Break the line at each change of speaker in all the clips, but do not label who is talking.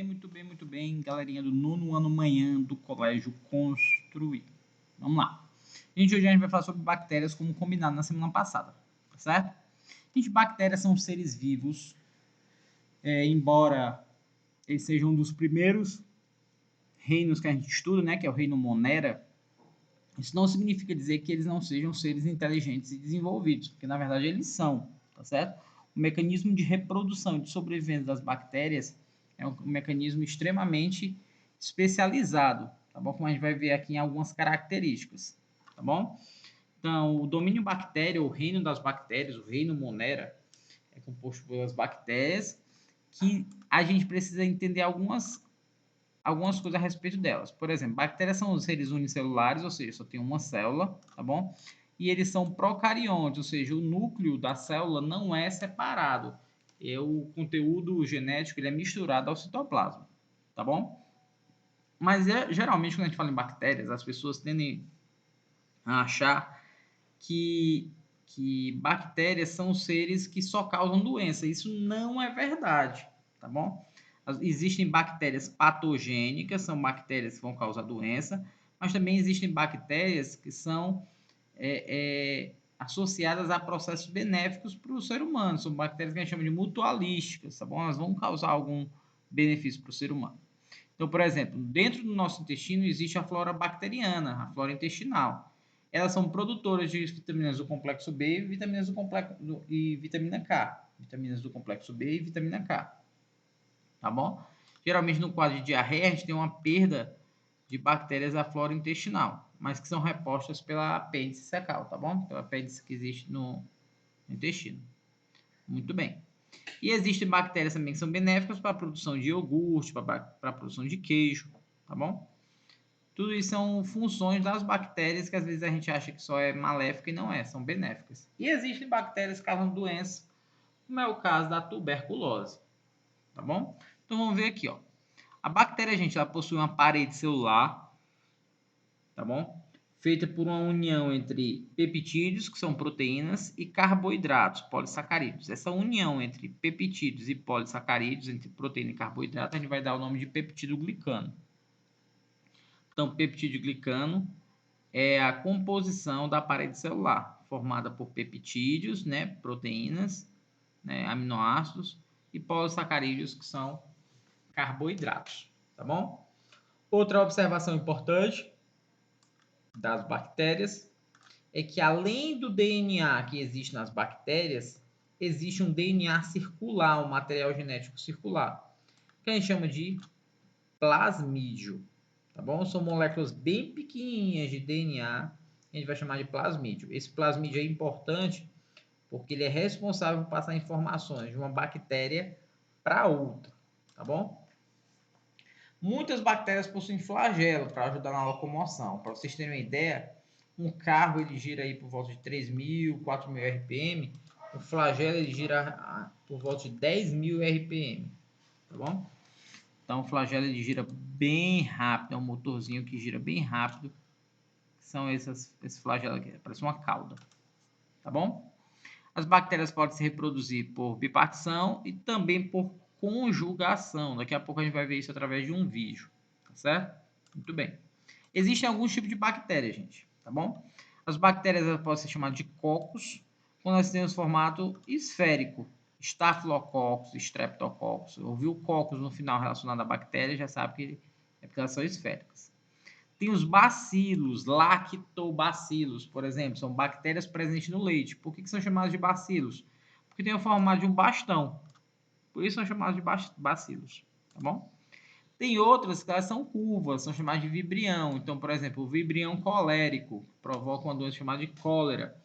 muito bem, galerinha do nono ano manhã do Colégio Construir. Vamos lá. Hoje a gente vai falar sobre bactérias como combinado na semana passada, tá certo? Gente, bactérias são seres vivos, embora eles sejam um dos primeiros reinos que a gente estuda, né, que é o reino Monera. Isso não significa dizer que eles não sejam seres inteligentes e desenvolvidos, porque na verdade eles são, tá certo? O mecanismo de reprodução e de sobrevivência das bactérias é um mecanismo extremamente especializado, tá bom? Como a gente vai ver aqui em algumas características, tá bom? Então, o domínio bactéria, o reino das bactérias, o reino Monera, é composto pelas bactérias que a gente precisa entender algumas coisas a respeito delas. Por exemplo, bactérias são os seres unicelulares, ou seja, só tem uma célula, tá bom? E eles são procariontes, ou seja, o núcleo da célula não é separado. O conteúdo genético ele é misturado ao citoplasma, tá bom? Mas geralmente quando a gente fala em bactérias, as pessoas tendem a achar que bactérias são seres que só causam doença. Isso não é verdade, tá bom? Existem bactérias patogênicas, são bactérias que vão causar doença, mas também existem bactérias que são associadas a processos benéficos para o ser humano. São bactérias que a gente chama de mutualísticas, tá bom? Elas vão causar algum benefício para o ser humano. Então, por exemplo, dentro do nosso intestino existe a flora bacteriana, a flora intestinal. Elas são produtoras de vitaminas do complexo B e vitamina K. Vitaminas do complexo B e vitamina K. Tá bom? Geralmente no quadro de diarreia a gente tem uma perda de bactérias da flora intestinal, mas que são repostas pela apêndice secal, tá bom? Pela apêndice que existe no intestino. Muito bem. E existem bactérias também que são benéficas para a produção de iogurte, para a produção de queijo, tá bom? Tudo isso são funções das bactérias que às vezes a gente acha que só é maléfica e não é, são benéficas. E existem bactérias que causam doenças, como é o caso da tuberculose, tá bom? Então vamos ver aqui, ó. A bactéria, gente, ela possui uma parede celular, tá bom? Feita por uma união entre peptídeos, que são proteínas, e carboidratos, polissacarídeos. Essa união entre peptídeos e polissacarídeos, entre proteína e carboidrato, a gente vai dar o nome de peptidoglicano. Então, peptidoglicano é a composição da parede celular, formada por peptídeos, né, proteínas, né, aminoácidos, e polissacarídeos, que são carboidratos, tá bom? Outra observação importante das bactérias é que além do DNA que existe nas bactérias, existe um DNA circular, um material genético circular, que a gente chama de plasmídio, tá bom? São moléculas bem pequenininhas de DNA, que a gente vai chamar de plasmídio. Esse plasmídio é importante porque ele é responsável por passar informações de uma bactéria para outra, tá bom? Muitas bactérias possuem flagelo para ajudar na locomoção. Para vocês terem uma ideia, um carro ele gira aí por volta de 3.000, 4.000 RPM. O flagelo ele gira por volta de 10.000 RPM, tá bom? Então o flagelo ele gira bem rápido, é um motorzinho que gira bem rápido. São esse flagelo aqui, parece uma cauda, tá bom? As bactérias podem se reproduzir por bipartição e também por conjugação. Daqui a pouco a gente vai ver isso através de um vídeo, tá certo? Muito bem. Existem alguns tipos de bactérias, gente, tá bom? As bactérias podem ser chamadas de cocos, quando nós temos formato esférico. Staphylococcus, Streptococcus. Ouviu cocos no final relacionado à bactéria, já sabe que é porque elas são esféricas. Tem os bacilos, lactobacilos, por exemplo, são bactérias presentes no leite. Por que são chamados de bacilos? Porque tem o formato de um bastão. Por isso são chamados de bacilos, tá bom? Tem outras que elas são curvas, são chamadas de vibrião. Então, por exemplo, o vibrião colérico provoca uma doença chamada de cólera.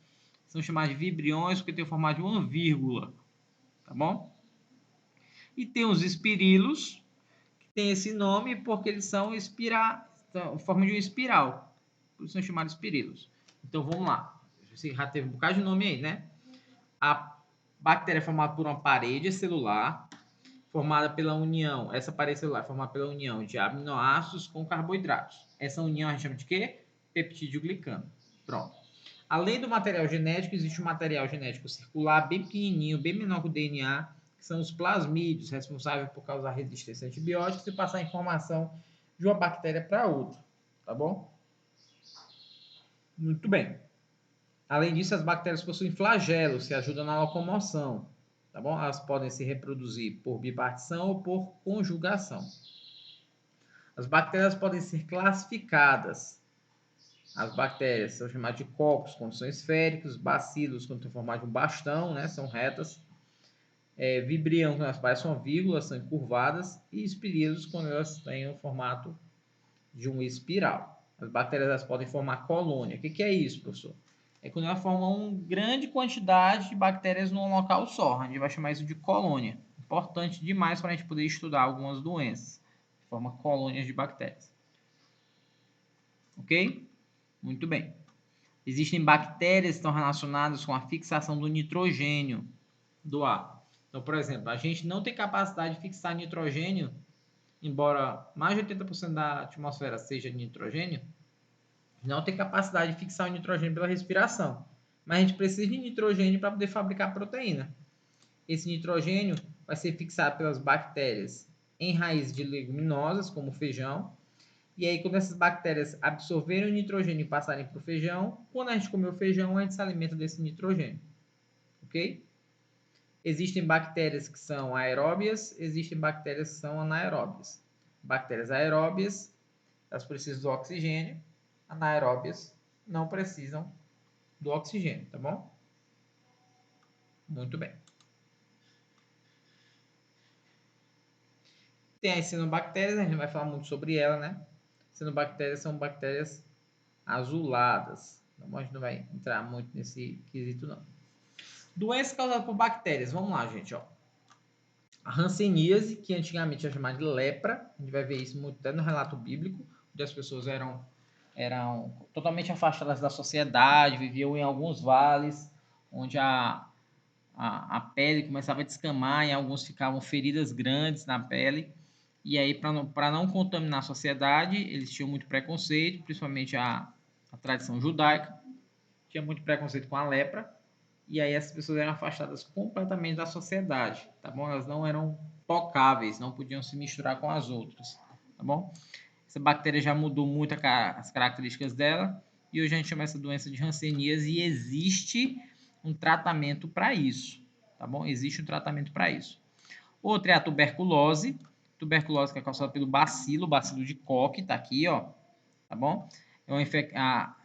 São chamados de vibriões porque tem o formato de uma vírgula, tá bom? E tem os espirilos, que tem esse nome porque eles são forma de uma espiral. Por isso são chamados espirilos. Então, vamos lá. Você já teve um bocado de nome aí, né? A bactéria é formada por uma parede celular, formada pela união, essa parede celular é formada pela união de aminoácidos com carboidratos. Essa união a gente chama de quê? Peptidoglicano. Pronto. Além do material genético, existe um material genético circular bem pequenininho, bem menor que o DNA, que são os plasmídios, responsáveis por causar resistência a antibióticos e passar a informação de uma bactéria para outra, tá bom? Muito bem. Além disso, as bactérias possuem flagelos que ajudam na locomoção, tá bom? Elas podem se reproduzir por bipartição ou por conjugação. As bactérias podem ser classificadas. As bactérias são chamadas de cocos quando são esféricos, bacilos quando têm o formato de um bastão, né? São retas. Vibrião quando elas parecem uma vírgula, são encurvadas. E espirídeos quando elas têm o formato de uma espiral. As bactérias elas podem formar colônia. O que é isso, professor? É quando ela forma uma grande quantidade de bactérias num local só. A gente vai chamar isso de colônia. Importante demais para a gente poder estudar algumas doenças. Forma colônias de bactérias. Ok? Muito bem. Existem bactérias que estão relacionadas com a fixação do nitrogênio do ar. Então, por exemplo, a gente não tem capacidade de fixar nitrogênio, embora mais de 80% da atmosfera seja nitrogênio, não tem capacidade de fixar o nitrogênio pela respiração. Mas a gente precisa de nitrogênio para poder fabricar proteína. Esse nitrogênio vai ser fixado pelas bactérias em raízes de leguminosas, como o feijão. E aí, quando essas bactérias absorverem o nitrogênio e passarem para o feijão, quando a gente comer o feijão, a gente se alimenta desse nitrogênio. Ok? Existem bactérias que são aeróbias, existem bactérias que são anaeróbias. Bactérias aeróbias, elas precisam do oxigênio. Anaeróbias não precisam do oxigênio, tá bom? Muito bem. Tem as cianobactérias, a gente vai falar muito sobre ela, né? Cianobactérias são bactérias azuladas. Então, a gente não vai entrar muito nesse quesito, não. Doenças causadas por bactérias. Vamos lá, gente, ó. A hanseníase, que antigamente era chamada de lepra. A gente vai ver isso muito até no relato bíblico, onde as pessoas eram totalmente afastadas da sociedade, viviam em alguns vales, onde a pele começava a descamar e alguns ficavam feridas grandes na pele. E aí, para não contaminar a sociedade, eles tinham muito preconceito, principalmente a tradição judaica, tinha muito preconceito com a lepra, e aí essas pessoas eram afastadas completamente da sociedade, tá bom? Elas não eram tocáveis, não podiam se misturar com as outras, tá bom? Essa bactéria já mudou muito as características dela, e hoje a gente chama essa doença de hanseníase e existe um tratamento para isso, tá bom? Existe um tratamento para isso. Outra é a tuberculose que é causada pelo bacilo de Koch, tá aqui, ó, tá bom? É uma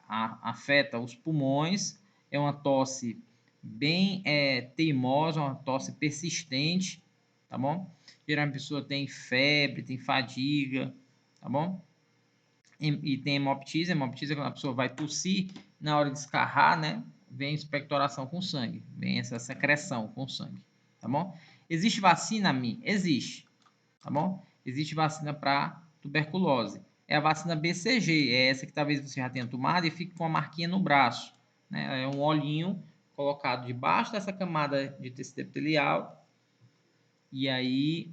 afeta os pulmões, é uma tosse bem teimosa, uma tosse persistente, tá bom? Geralmente a pessoa tem febre, tem fadiga, tá bom? E tem hemoptise é quando a pessoa vai tossir, na hora de escarrar, né? Vem expectoração com sangue, vem essa secreção com sangue, tá bom? Existe vacina, Mi? Existe, tá bom? Existe vacina para tuberculose. É a vacina BCG, é essa que talvez você já tenha tomado e fique com uma marquinha no braço, né? É um olhinho colocado debaixo dessa camada de tecido epitelial e aí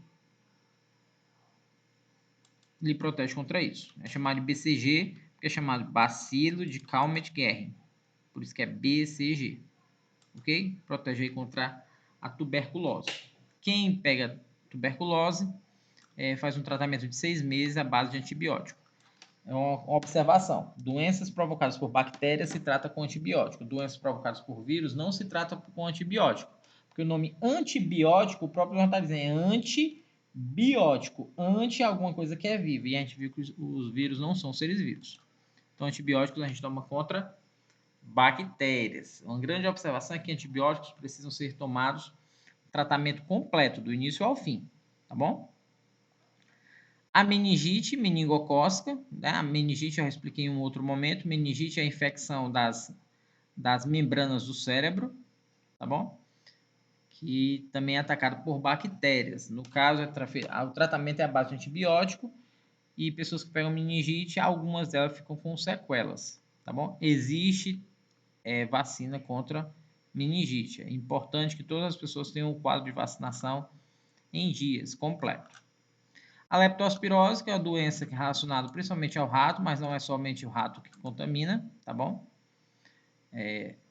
lhe protege contra isso. É chamado de BCG, porque é chamado bacilo de Calmette-Guerin. Por isso que é BCG. Ok? Protege aí contra a tuberculose. Quem pega tuberculose faz um tratamento de 6 meses à base de antibiótico. É uma observação. Doenças provocadas por bactérias se trata com antibiótico. Doenças provocadas por vírus não se trata com antibiótico. Porque o nome antibiótico, o próprio nome está dizendo, é antibiótico. Anti alguma coisa que é viva. E a gente viu que os vírus não são seres vivos. Então, antibióticos a gente toma contra bactérias. Uma grande observação é que antibióticos precisam ser tomados tratamento completo, do início ao fim. Tá bom? A meningite meningocócica, né? A meningite eu expliquei em um outro momento. Meningite é a infecção das membranas do cérebro, tá bom? Que também é atacado por bactérias. No caso, o tratamento é a base de antibiótico e pessoas que pegam meningite, algumas delas ficam com sequelas, tá bom? Existe vacina contra meningite. É importante que todas as pessoas tenham o quadro de vacinação em dias completo. A leptospirose, que é uma doença que é relacionada principalmente ao rato, mas não é somente o rato que contamina, tá bom?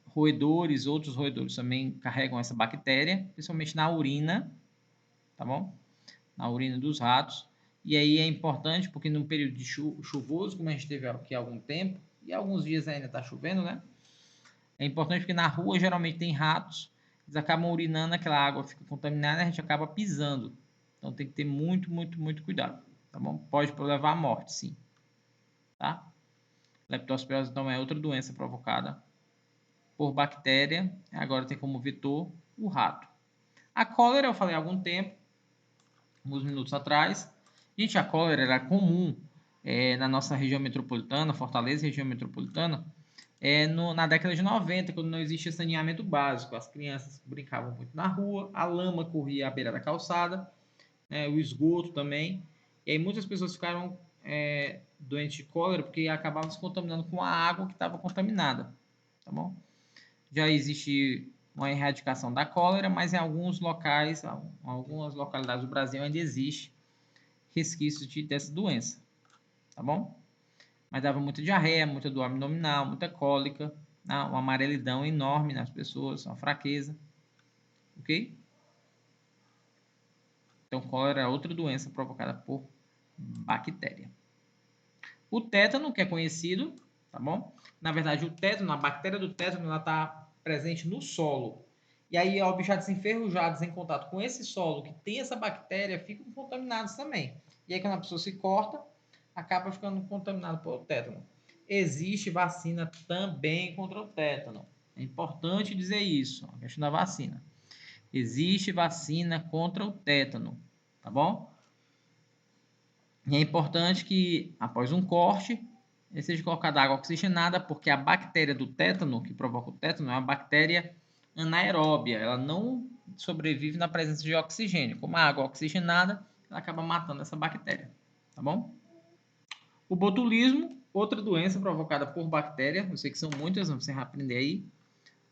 Roedores, outros roedores também carregam essa bactéria, principalmente na urina, tá bom? Na urina dos ratos. E aí é importante porque no período de chuvoso, como a gente teve aqui há algum tempo, e alguns dias ainda está chovendo, né? É importante porque na rua geralmente tem ratos, eles acabam urinando, aquela água fica contaminada e a gente acaba pisando. Então tem que ter muito, muito, muito cuidado, tá bom? Pode levar à morte, sim, tá? Leptospirose então é outra doença provocada por bactéria, agora tem como vetor o rato. A cólera, eu falei há algum tempo, alguns minutos atrás. Gente, a cólera era comum na nossa região metropolitana, Fortaleza, região metropolitana, na década de 90, quando não existia saneamento básico. As crianças brincavam muito na rua, a lama corria à beira da calçada, o esgoto também. E aí muitas pessoas ficaram doentes de cólera porque acabavam se contaminando com a água que estava contaminada, tá bom? Já existe uma erradicação da cólera, mas em alguns locais, algumas localidades do Brasil ainda existe resquícios dessa doença, tá bom? Mas dava muita diarreia, muita dor abdominal, muita cólica, uma amarelidão enorme nas pessoas, uma fraqueza, ok? Então, cólera é outra doença provocada por bactéria. O tétano, que é conhecido, tá bom? Na verdade, o tétano, a bactéria do tétano, ela está presente no solo. E aí, objetos enferrujados em contato com esse solo que tem essa bactéria ficam contaminados também. E aí, quando a pessoa se corta, acaba ficando contaminado pelo tétano. Existe vacina também contra o tétano. É importante dizer isso, a questão da vacina. Existe vacina contra o tétano, tá bom? E é importante que, após um corte, seja colocada água oxigenada, porque a bactéria do tétano, que provoca o tétano, é uma bactéria anaeróbia. Ela não sobrevive na presença de oxigênio. Como a água oxigenada, ela acaba matando essa bactéria, tá bom? O botulismo, outra doença provocada por bactéria. Eu sei que são muitas, vamos aprender aí.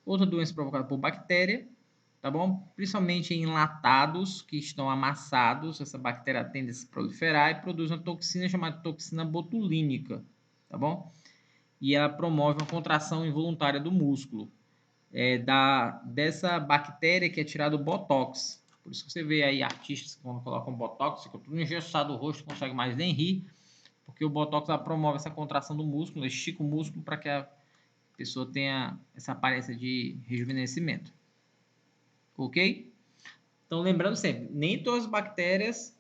Outra doença provocada por bactéria, tá bom? Principalmente em enlatados que estão amassados, essa bactéria tende a se proliferar e produz uma toxina chamada toxina botulínica, tá bom? E ela promove uma contração involuntária do músculo. Dessa bactéria que é tirado o botox. Por isso que você vê aí artistas que quando colocam botox, ficam tudo engessado o rosto, não consegue mais nem rir, porque o botox promove essa contração do músculo, estica o músculo para que a pessoa tenha essa aparência de rejuvenescimento. Ok? Então, lembrando sempre, nem todas as bactérias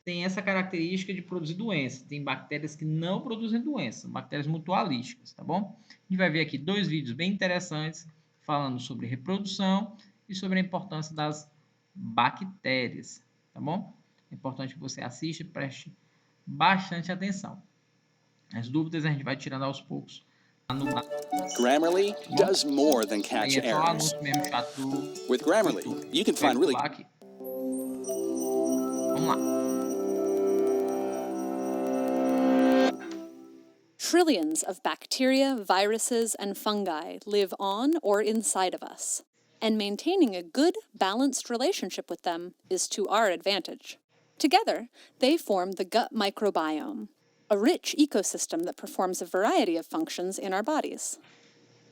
têm essa característica de produzir doença. Tem bactérias que não produzem doença, bactérias mutualísticas, tá bom? A gente vai ver aqui 2 vídeos bem interessantes falando sobre reprodução e sobre a importância das bactérias, tá bom? É importante que você assista e preste bastante atenção. As dúvidas a gente vai tirando aos poucos.
Grammarly does more than catch
Aí é só
errors.
anúncio mesmo chato do
With Grammarly,
YouTube.
you can find really
Aqui. Vamos lá.
Trillions of bacteria, viruses, and fungi live on or inside of us, and maintaining a good, balanced relationship with them is to our advantage. Together, they form the gut microbiome, a rich ecosystem that performs a variety of functions in our bodies.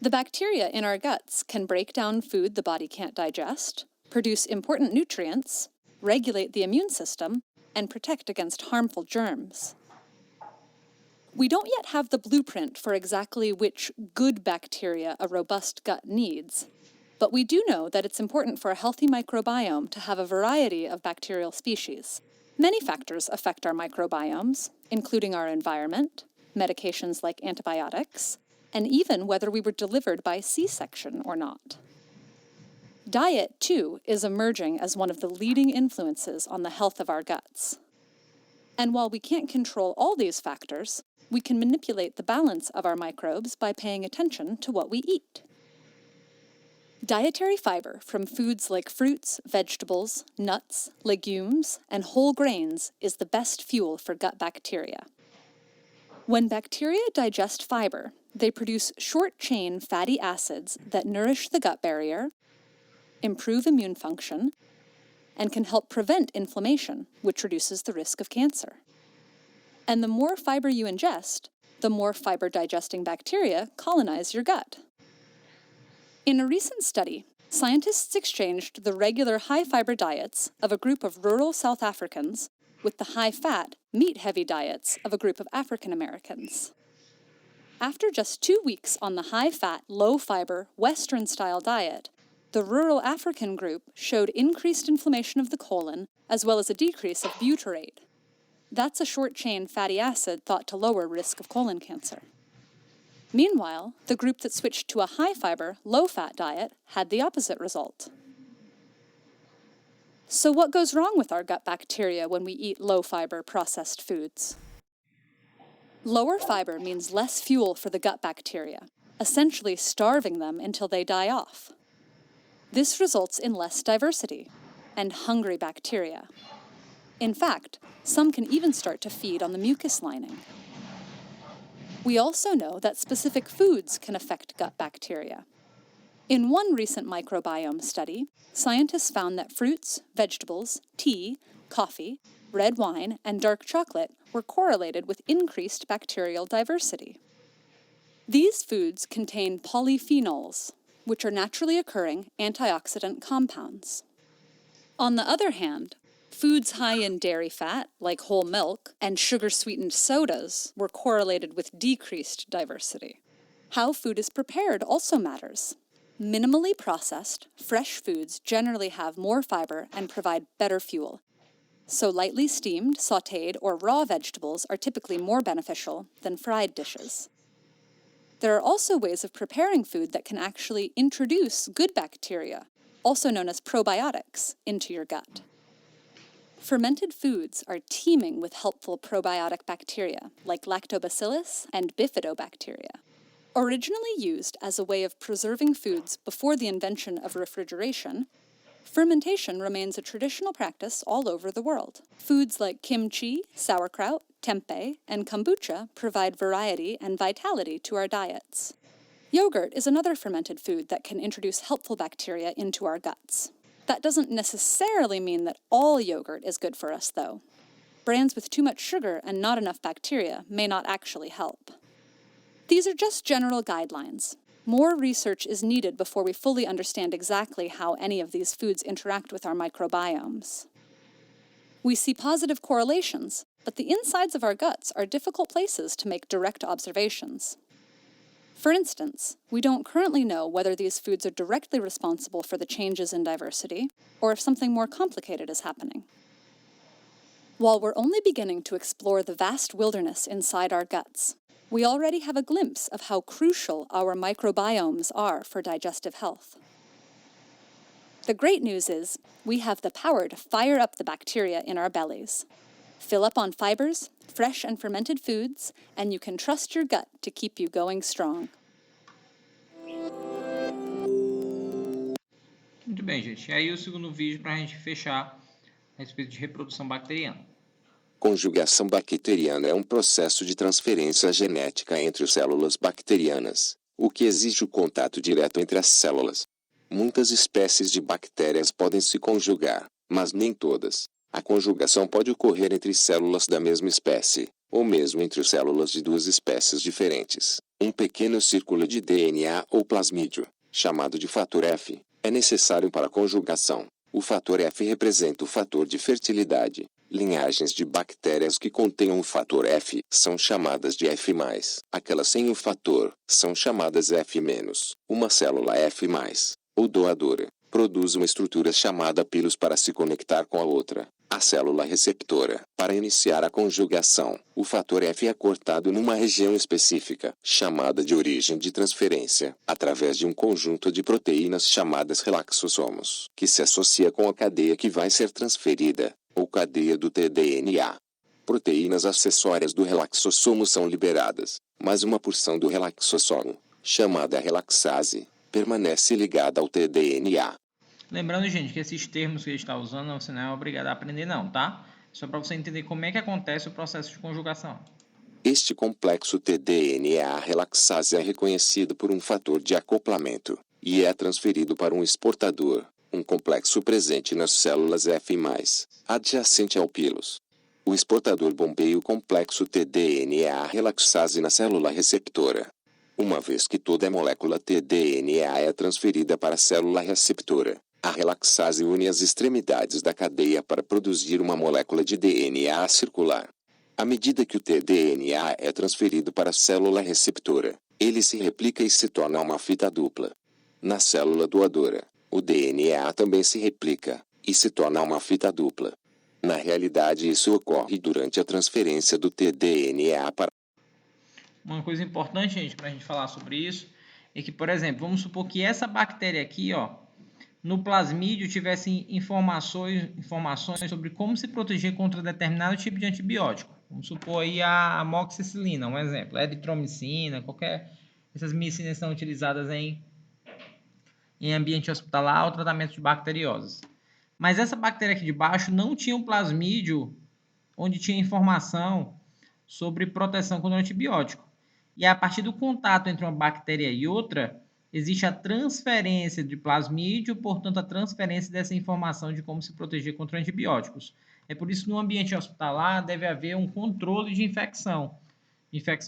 The bacteria in our guts can break down food the body can't digest, produce important nutrients, regulate the immune system, and protect against harmful germs. We don't yet have the blueprint for exactly which good bacteria a robust gut needs, but we do know that it's important for a healthy microbiome to have a variety of bacterial species. Many factors affect our microbiomes, including our environment, medications like antibiotics, and even whether we were delivered by C-section or not. Diet, too, is emerging as one of the leading influences on the health of our guts. And while we can't control all these factors, we can manipulate the balance of our microbes by paying attention to what we eat. Dietary fiber from foods like fruits, vegetables, nuts, legumes, and whole grains is the best fuel for gut bacteria. When bacteria digest fiber, they produce short-chain fatty acids that nourish the gut barrier, improve immune function, and can help prevent inflammation, which reduces the risk of cancer. And the more fiber you ingest, the more fiber-digesting bacteria colonize your gut. In a recent study, Scientists exchanged the regular high-fiber diets of a group of rural South Africans with the high-fat, meat-heavy diets of a group of African Americans. After just 2 weeks on the high-fat, low-fiber, Western-style diet, the rural African group showed increased inflammation of the colon as well as a decrease of butyrate. That's a short-chain fatty acid thought to lower risk of colon cancer. Meanwhile, the group that switched to a high-fiber, low-fat diet had the opposite result. So what goes wrong with our gut bacteria when we eat low-fiber processed foods? Lower fiber means less fuel for the gut bacteria, essentially starving them until they die off. This results in less diversity and hungry bacteria. In fact, some can even start to feed on the mucus lining. We also know that specific foods can affect gut bacteria. In one recent microbiome study, scientists found that fruits, vegetables, tea, coffee, red wine, and dark chocolate were correlated with increased bacterial diversity. These foods contain polyphenols, which are naturally occurring antioxidant compounds. On the other hand, foods high in dairy fat, like whole milk, and sugar-sweetened sodas were correlated with decreased diversity. How food is prepared also matters. Minimally processed, fresh foods generally have more fiber and provide better fuel. So lightly steamed, sautéed, or raw vegetables are typically more beneficial than fried dishes. There are also ways of preparing food that can actually introduce good bacteria, also known as probiotics, into your gut. Fermented foods are teeming with helpful probiotic bacteria, like lactobacillus and bifidobacteria. Originally used as a way of preserving foods before the invention of refrigeration, fermentation remains a traditional practice all over the world. Foods like kimchi, sauerkraut, tempeh, and kombucha provide variety and vitality to our diets. Yogurt is another fermented food that can introduce helpful bacteria into our guts. That doesn't necessarily mean that all yogurt is good for us, though. Brands with too much sugar and not enough bacteria may not actually help. These are just general guidelines. More research is needed before we fully understand exactly how any of these foods interact with our microbiomes. We see positive correlations, but the insides of our guts are difficult places to make direct observations. For instance, we don't currently know whether these foods are directly responsible for the changes in diversity, or if something more complicated is happening. While we're only beginning to explore the vast wilderness inside our guts, we already have a glimpse of how crucial our microbiomes are for digestive health. The great news is, we have the power to fire up the bacteria in our bellies. Fill up on fibers, fresh and fermented foods, and you can trust your gut to keep you going strong.
Muito bem, gente. E aí o segundo vídeo para a gente fechar a respeito de reprodução bacteriana.
Conjugação bacteriana é um processo de transferência genética entre células bacterianas, o que exige o contato direto entre as células. Muitas espécies de bactérias podem se conjugar, mas nem todas. A conjugação pode ocorrer entre células da mesma espécie, ou mesmo entre células de duas espécies diferentes. Um pequeno círculo de DNA ou plasmídio, chamado de fator F, é necessário para a conjugação. O fator F representa o fator de fertilidade. Linhagens de bactérias que contenham o fator F são chamadas de F+. Aquelas sem o fator são chamadas F-. Uma célula F+, ou doadora, produz uma estrutura chamada pilos para se conectar com a outra, a célula receptora. Para iniciar a conjugação, o fator F é cortado numa região específica, chamada de origem de transferência, através de um conjunto de proteínas chamadas relaxossomos, que se associa com a cadeia que vai ser transferida, ou cadeia do tDNA. Proteínas acessórias do relaxossomo são liberadas, mas uma porção do relaxossomo, chamada relaxase, permanece ligada ao tDNA.
Lembrando, gente, que esses termos que a gente está usando, você não é obrigado a aprender não, tá? Só para você entender como é que acontece o processo de conjugação.
Este complexo tDNA relaxase é reconhecido por um fator de acoplamento, e é transferido para um exportador, um complexo presente nas células F+, adjacente ao pilos. O exportador bombeia o complexo tDNA relaxase na célula receptora. Uma vez que toda a molécula tDNA é transferida para a célula receptora, a relaxase une as extremidades da cadeia para produzir uma molécula de DNA circular. À medida que o tDNA é transferido para a célula receptora, ele se replica e se torna uma fita dupla. Na célula doadora, o DNA também se replica e se torna uma fita dupla. Na realidade, isso ocorre durante a transferência do tDNA para...
Uma coisa importante, gente, para a gente falar sobre isso, é que, por exemplo, vamos supor que essa bactéria aqui, ó, no plasmídio tivesse informações sobre como se proteger contra determinado tipo de antibiótico. Vamos supor aí a amoxicilina, um exemplo, a eritromicina, essas medicinas são utilizadas em ambiente hospitalar ou tratamento de bacterioses. Mas essa bactéria aqui de baixo não tinha um plasmídio onde tinha informação sobre proteção contra o antibiótico. E a partir do contato entre uma bactéria e outra, existe a transferência de plasmídio, portanto, a transferência dessa informação de como se proteger contra antibióticos. É por isso que no ambiente hospitalar deve haver um controle de infecção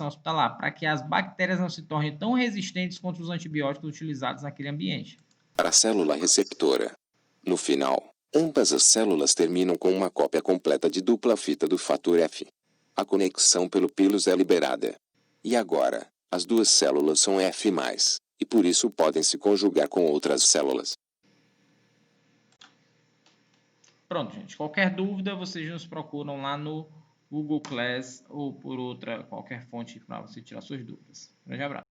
hospitalar, para que as bactérias não se tornem tão resistentes contra os antibióticos utilizados naquele ambiente.
para a célula receptora. No final, ambas as células terminam com uma cópia completa de dupla fita do fator F. A conexão pelo pilus é liberada. E agora, as duas células são F+, e por isso podem se conjugar com outras células.
Pronto, gente. Qualquer dúvida, vocês nos procuram lá no Google Class ou por qualquer fonte para você tirar suas dúvidas. Um grande abraço.